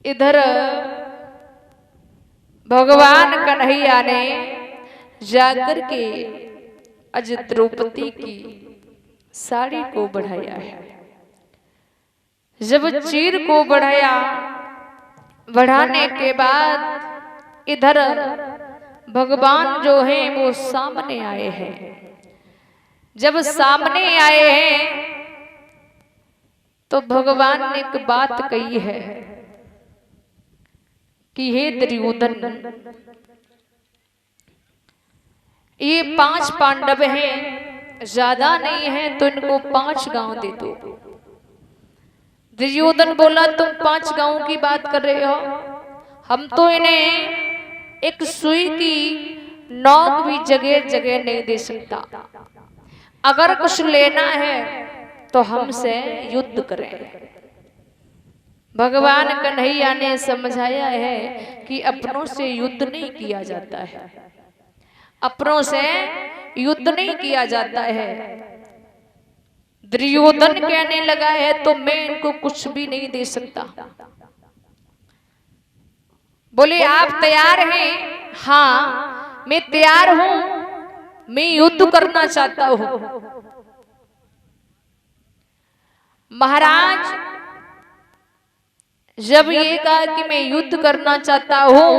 इधर भगवान कन्हैया ने जाकर के अज द्रौपदी की साड़ी को बढ़ाया है। जब चीर को बढ़ाया, बढ़ाने के बाद इधर भगवान जो हैं वो सामने आए हैं। जब सामने आए हैं तो भगवान ने एक बात कही है कि हे दुर्योधन, ये 5 पांडव हैं, ज्यादा नहीं है तो इनको 5 गांव दे दो। दुर्योधन बोला तुम 5 गांवों की बात कर रहे हो, हम तो इन्हें एक सुई की नोक भी जगह जगह नहीं दे सकता। अगर कुछ लेना है तो हमसे युद्ध करें। भगवान कन्हैया ने समझाया है कि अपनों से युद्ध नहीं किया जाता है, अपनों से युद्ध नहीं किया जाता है। दुर्योधन कहने लगा है तो मैं इनको कुछ भी नहीं दे सकता। बोले आप तैयार हैं? हाँ मैं तैयार हूं, मैं युद्ध करना चाहता हूं। महाराज जब ये कहा कि मैं युद्ध करना चाहता हूं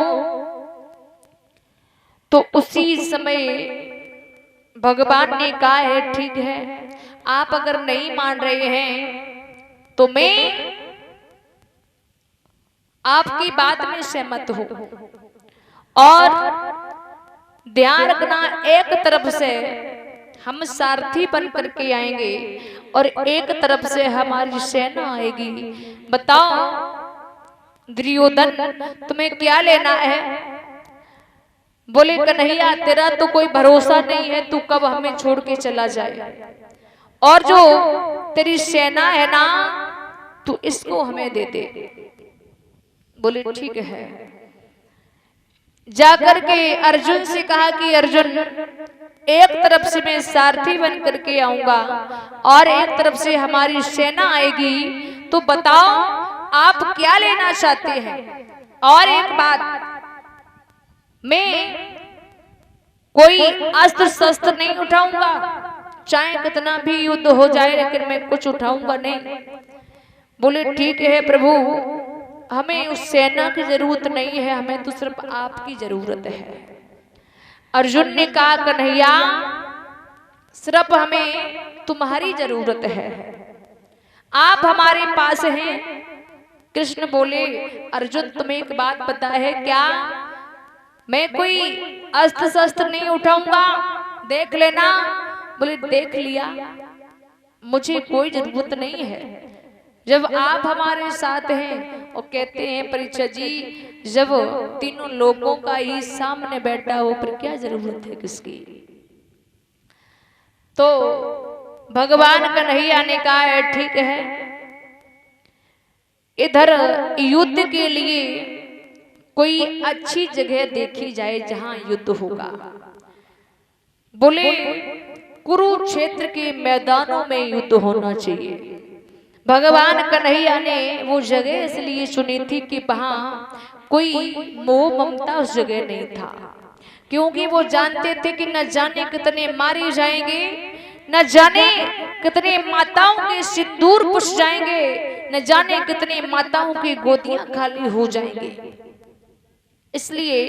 तो उसी समय भगवान ने कहा है ठीक है, आप अगर नहीं मान रहे हैं तो मैं आपकी बात में सहमत हूं। और ध्यान रखना, एक तरफ से हम सारथी बन करके आएंगे और एक तरफ से हमारी सेना आएगी। बताओ दुर्योधन तुम्हें क्या लेना है? बोले कन्हैया तेरा तो कोई भरोसा नहीं है, तू कब हमें छोड़ के चला जाए, और जो तेरी सेना है ना तू इसको हमें दे दे। बोले ठीक है। जाकर के अर्जुन से कहा कि अर्जुन एक तरफ से मैं सारथी बन करके आऊंगा और एक तरफ से हमारी सेना आएगी, तो बताओ आप क्या लेना चाहते हैं। और एक बात, मैं कोई अस्त्र शस्त्र नहीं उठाऊंगा, चाहे कितना भी युद्ध हो जाए लेकिन मैं कुछ उठाऊंगा नहीं। बोले ठीक है प्रभु, हमें उस सेना की जरूरत नहीं है, हमें तो सिर्फ आपकी जरूरत है। अर्जुन ने कहा कन्हैया सिर्फ हमें तुम्हारी जरूरत है, आप हमारे पास हैं। कृष्ण बोले अर्जुन तुम्हें एक बात पता है क्या, मैं कोई अस्त्र शस्त्र नहीं उठाऊंगा, देख लेना। बोले देख लिया, मुझे कोई जरूरत नहीं है। जब आप हमारे साथ हैं और कहते हैं परीक्षित जी जब तीनों लोगों का ही सामने बैठा हो फिर क्या जरूरत है किसकी। तो भगवान कन्हैया ने कहा है ठीक है, इधर युद्ध के लिए कोई अच्छी जगह देखी जाए जहां युद्ध होगा। बोले कुरुक्षेत्र के मैदानों में युद्ध होना चाहिए। भगवान कन्हैया ने वो जगह इसलिए चुनी थी कि वहां कोई मोह ममता उस जगह नहीं था, क्योंकि वो जानते थे कि न जाने कितने मारे जाएंगे, न जाने कितने माताओं के सिंदूर पुछ जाएंगे, न जाने कितने माताओं की गोदियां खाली हो जाएंगी। इसलिए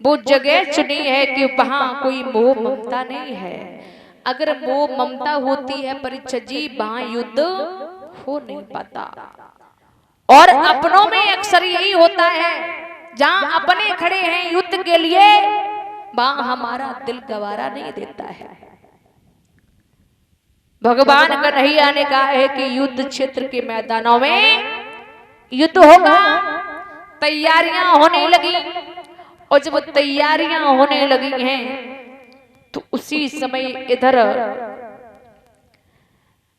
वो जगह चुनी है कि वहां कोई मोह ममता नहीं है। अगर मोह ममता होती है परीक्षित जी वहां युद्ध हो नहीं पाता। और अपनों में अक्सर यही होता है, जहां अपने खड़े हैं युद्ध के लिए वहां हमारा दिल गवारा नहीं देता है। भगवान कन्हैया ने कहा है कि युद्ध क्षेत्र के मैदानों में युद्ध होगा, तैयारियां होने लगी। और जब तैयारियां होने लगी हैं तो उसी समय इधर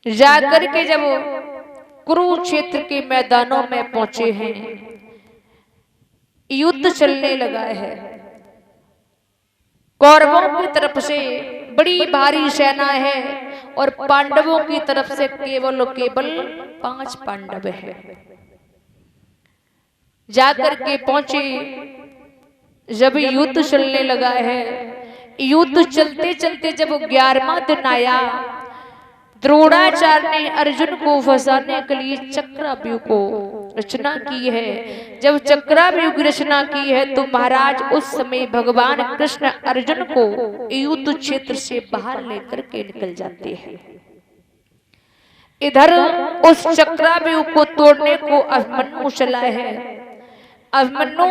जाकर के जब कुरुक्षेत्र के मैदानों में पहुंचे हैं, युद्ध चलने लगा है। कौरवों की तरफ से बड़ी भारी सेना है और पांडवों की तरफ से केवल 5 पांडव है। जाकर के पहुंचे। जब युद्ध चलने लगा है, युद्ध चलते चलते जब 11वां दिन आया, द्रोणाचार्य ने अर्जुन को फंसाने के लिए चक्रव्यूह को रचना की है। जब चक्रव्यूह की रचना की है तो महाराज उस समय भगवान कृष्ण अर्जुन को युद्ध क्षेत्र से बाहर लेकर के निकल जाते हैं। इधर उस चक्रव्यूह को तोड़ने को अभिमन्यु चला है। अभिमन्यु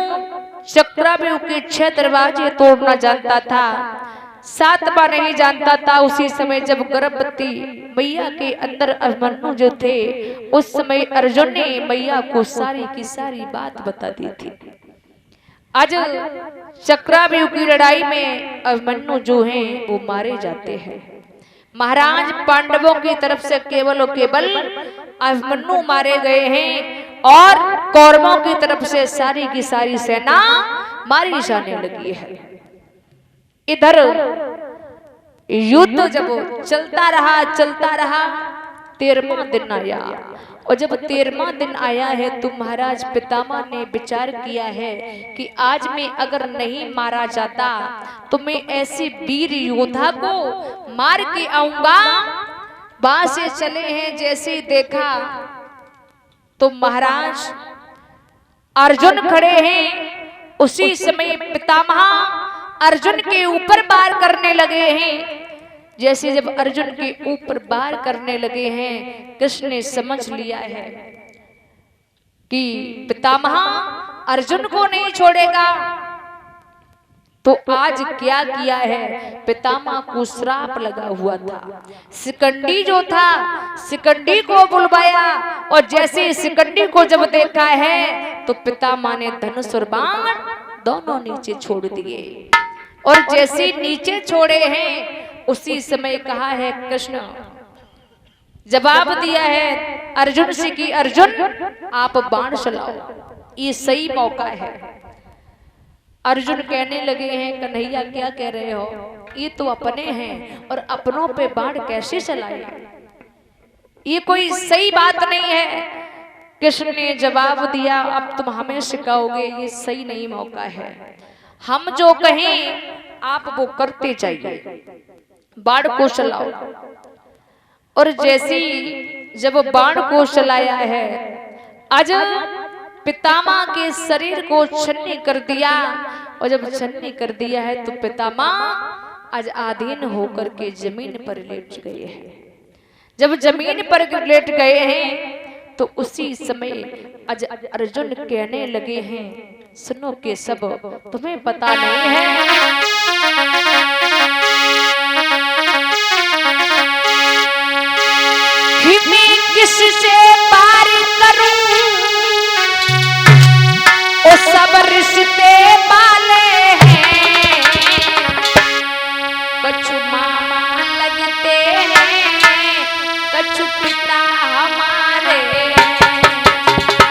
चक्रव्यूह के 6 दरवाजे तोड़ना जानता था, 7वां नहीं जानता था। उसी समय जब गर्भवती मैया के अंदर अभिमन्यु जो थे, उस समय अर्जुन ने मैया को सारी की सारी बात बता दी थी। आज चक्रव्यूह की लड़ाई में अभिमन्यु जो हैं वो मारे जाते हैं। महाराज पांडवों की तरफ से केवल और केवल अभिमन्यु मारे गए हैं और कौरवों की तरफ से सारी की सारी सेना मारी जाने लगी है। इधर युद्ध जब चलता रहा 13वां दिन आया। और जब 13वां दिन आया है तो महाराज पितामह ने विचार किया है कि आज मैं अगर नहीं मारा जाता तो मैं ऐसे वीर योद्धा को मार के आऊंगा। वहां से चले हैं, जैसे देखा तो महाराज अर्जुन खड़े हैं। उसी समय पितामह अर्जुन के ऊपर वार करने लगे हैं। जैसे जब अर्जुन के ऊपर वार करने लगे हैं, कृष्ण ने समझ लिया है कि पितामह अर्जुन को नहीं छोड़ेगा। तो आज क्या किया है, पितामह को श्राप लगा हुआ था। शिखंडी जो था, शिखंडी को बुलवाया और जैसे शिखंडी को जब देखा है तो पितामह ने धनुष और बाण दोनों नीचे छोड़ दिए। और जैसे नीचे छोड़े हैं उसी समय कहा है, कृष्ण जवाब दिया है अर्जुन से कि अर्जुन आप बाण चलाओ, ये सही मौका है। अर्जुन कहने लगे हैं, कन्हैया क्या कह रहे हो, ये तो अपने हैं और अपनों पे बाण कैसे चलाए, ये कोई सही बात नहीं है। कृष्ण ने जवाब दिया, अब तुम हमें सिखाओगे, ये सही नहीं मौका है। हम जो कहें आप वो करते जाइए, बाण को चलाओ। और जैसी जब बाण को चलाया है, आज पितामह के शरीर को छन्नी कर दिया। और जब छन्नी कर दिया है तो पितामह आज आधीन होकर के जमीन पर लेट गए हैं। जब जमीन पर लेट गए हैं तो उसी समय आज अर्जुन कहने लगे हैं, सुनो के सब, तुम्हें पता नहीं है कि मैं किससे पार करूं, वो सब रिश्ते वाले हैं, कछु मामा लगते हैं, कछु पिता हमारे,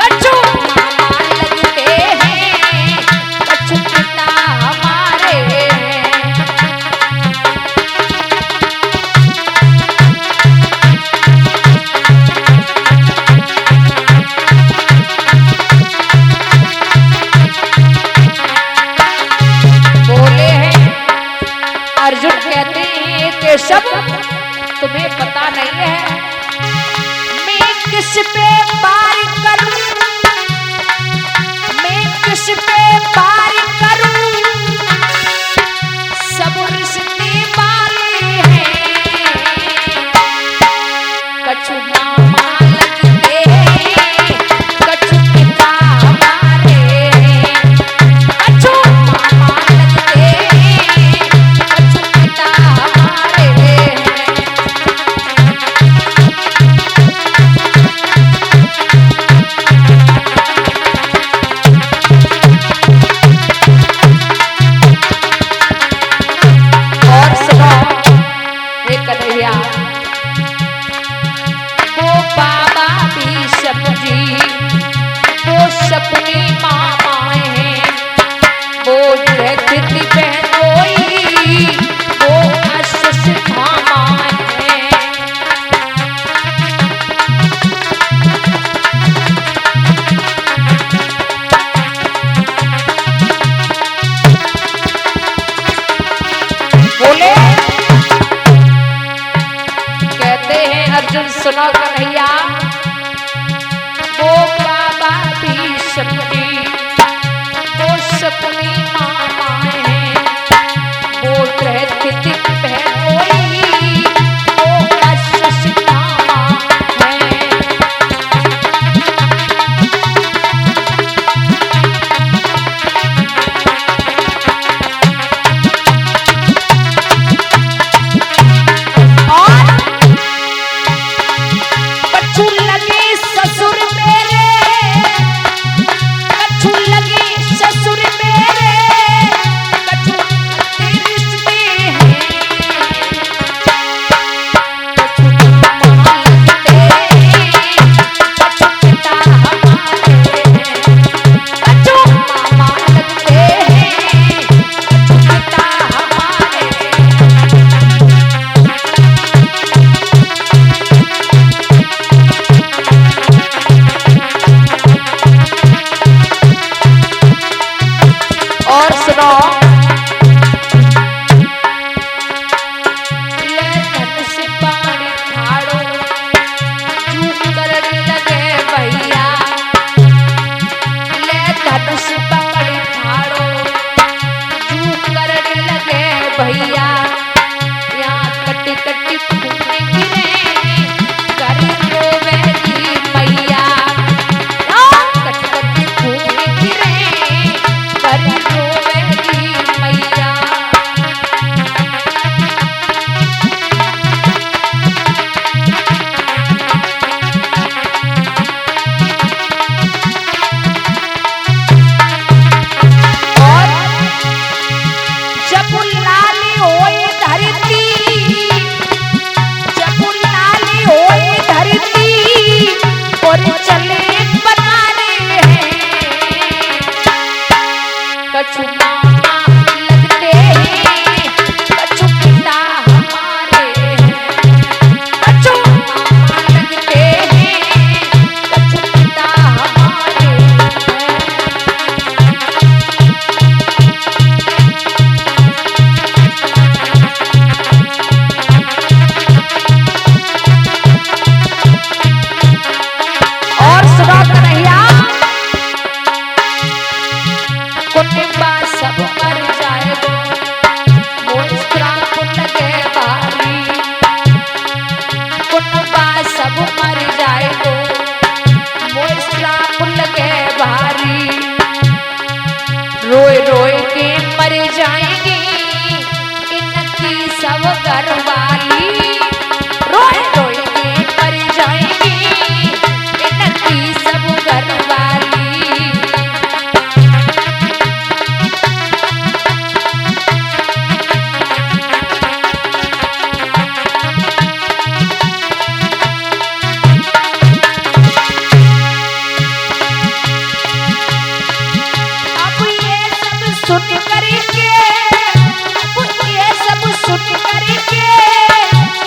कछु मामा लगते हैं, कछु पिता हमारे। अर्जुन कहते हैं कि सब तुम्हें पता नहीं है मैं किस पे पार करूं, मैं किस पे पार करूं, सब रिश्ते वाले हैं, कछु मामा लगते हैं, कछु पिता हमारे, कछु मामा लगते हैं, कछु पिता हमारे। और सुनो हे कन्हैया, वो बाबा भी समझी, वो सपने मामाए हैं, वो तिथि बहनोई, वो आशीष मामाए हैं। कन्हैया वो बाबा भी सपनी, वो सपनी मामा है, वो रहते दिन बहन कोई, वो अशसिता है। भैया यहाँ कट्टी कट्टी फूले गिरे कर रोवेगी मैया, कट्टी कट्टी फूले गिरे कर रोवेगी मैया। सब मर जाएगो मोस्त्रा को लगे भारी, कुनबा सब मर जाएगो मोस्त्रा को लगे भारी। रोए रोए के मर जाएंगी इनकी सब घरवाली, रोए रोए के मर जाएंगी इनकी सब घरवाली।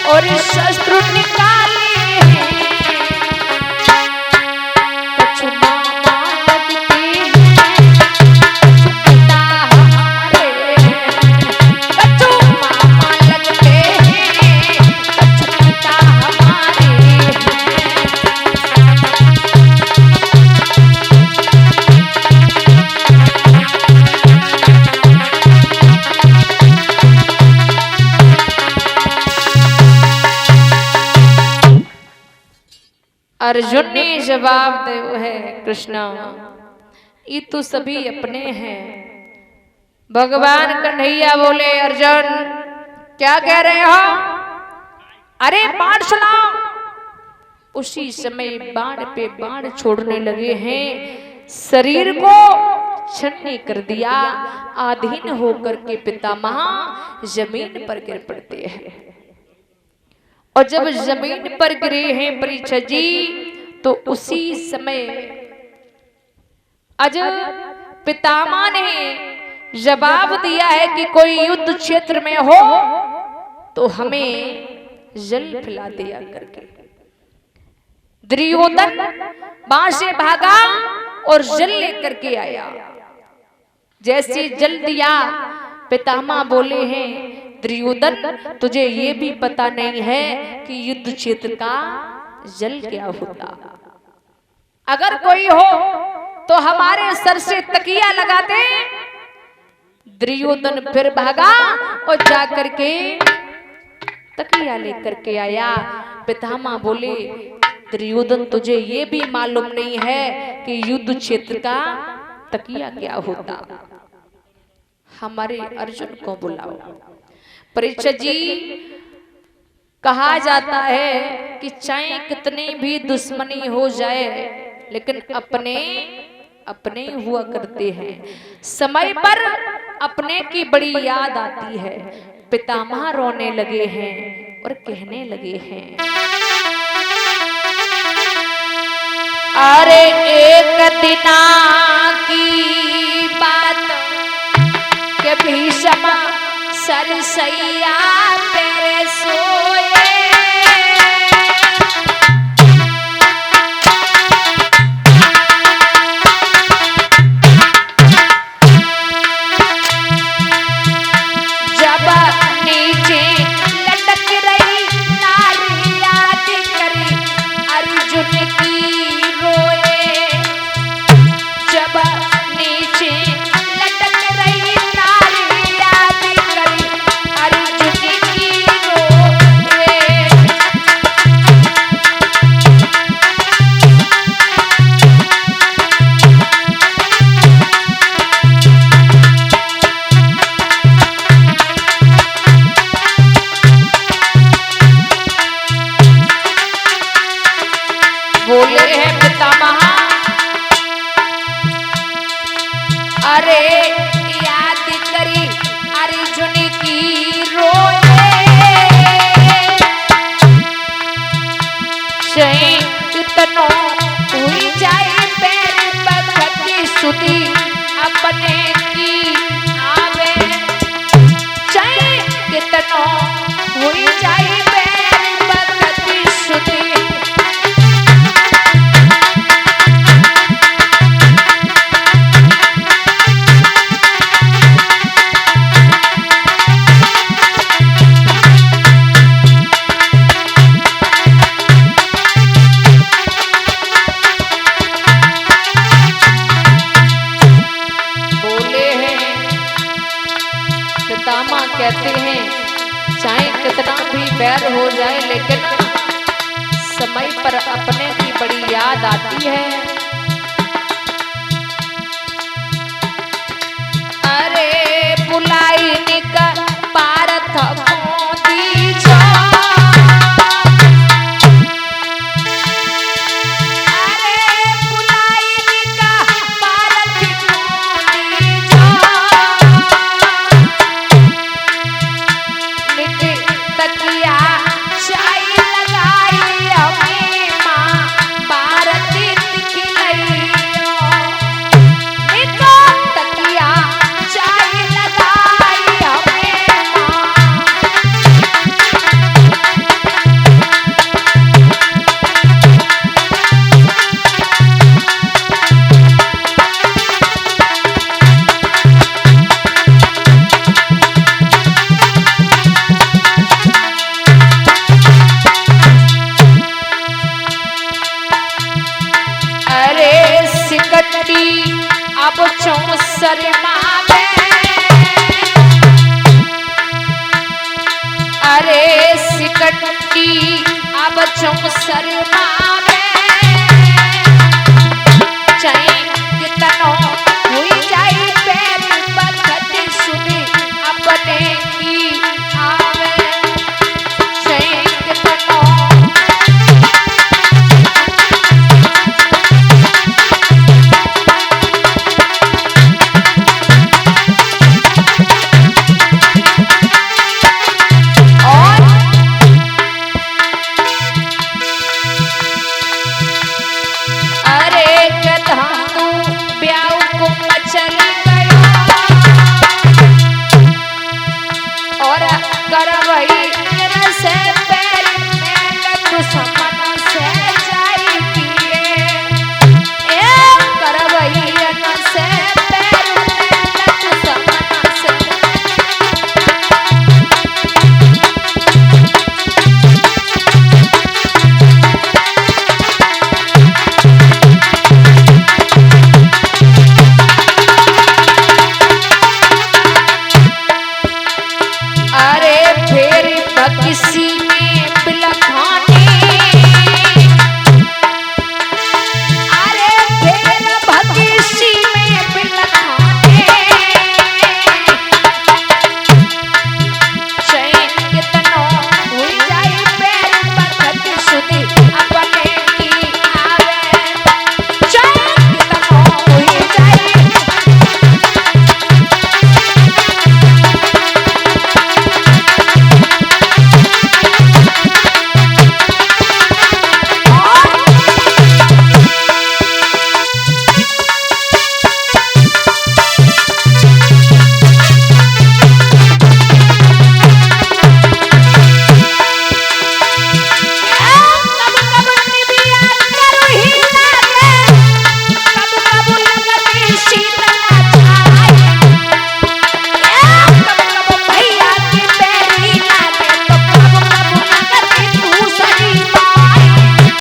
और शस्त्र निकाले कछु मामा लगते कछु पिता हमारे, कछु मामा लगते कछु पिता हमारे। अर्जुन ने जवाब दिया है कृष्णा ये तो सभी अपने हैं। भगवान कन्हैया बोले अर्जुन क्या कह रहे हो, अरे बाण चलाओ। उसी समय बाण पे बाण छोड़ने लगे हैं, शरीर को छन्नी कर दिया, आधीन होकर के पितामह जमीन पर गिर पड़ते हैं। और जब जमीन पर गिरे हैं परीक्षित जी तो उसी समय अज पितामह ने जवाब दिया है कि कोई युद्ध क्षेत्र में हो तो हमें जल पिला दिया करके। दुर्योधन वहां से भागा और जल लेकर के आया। जैसे जल दिया पितामह बोले हैं दुर्योधन तुझे ये भी पता नहीं है कि युद्ध क्षेत्र का जल क्या होता। अगर कोई हो तो हमारे सर से तकिया लगाते। दुर्योधन फिर भागा और जाकर के तकिया लेकर के आया। पितामह बोले, दुर्योधन तुझे ये भी मालूम नहीं है कि युद्ध क्षेत्र का तकिया क्या होता। हमारे अर्जुन को बुलाओ। परीक्षित जी, कहा जाता है कि चाहे कितनी भी दुश्मनी हो जाए लेकिन अपने अपने हुआ करते हैं। समय पर अपने की बड़ी याद आती है। पितामह रोने लगे हैं और कहने लगे हैं, अरे एक दिना की बात के भीषम सरसैया तेरे सोए। जब नीचे लटक रही नारी याद करी अर्जुन की रोए। जब नीचे लटक रही नारी याद करी अर्जुन की रोए। बोले हैं पितामह, अरे याद करी अर्जुन की रोए। कितनो हुई जाए पैर बखती सुधी अपने की आवे। चाहे कितनो हुई जाए पैर बखती सुधी। कहते हैं चाहे कितना भी बैर हो जाए लेकिन समय पर अपने की बड़ी याद आती है। अरे बुलाई निका पारथ मोदी जो। अरे बुलाई निका पारथ मोदी जो। तकिया चाय लगाई हमें माँ भारती खिलैयो। निको तकिया चाय लगाई हमें माँ। अब चौसर मावे। अरे सिकटी अब चौसर मावे। चाहे कितनो हुई जाए पैर बखत सुधी अपने की आवे। चाहे कितनो चल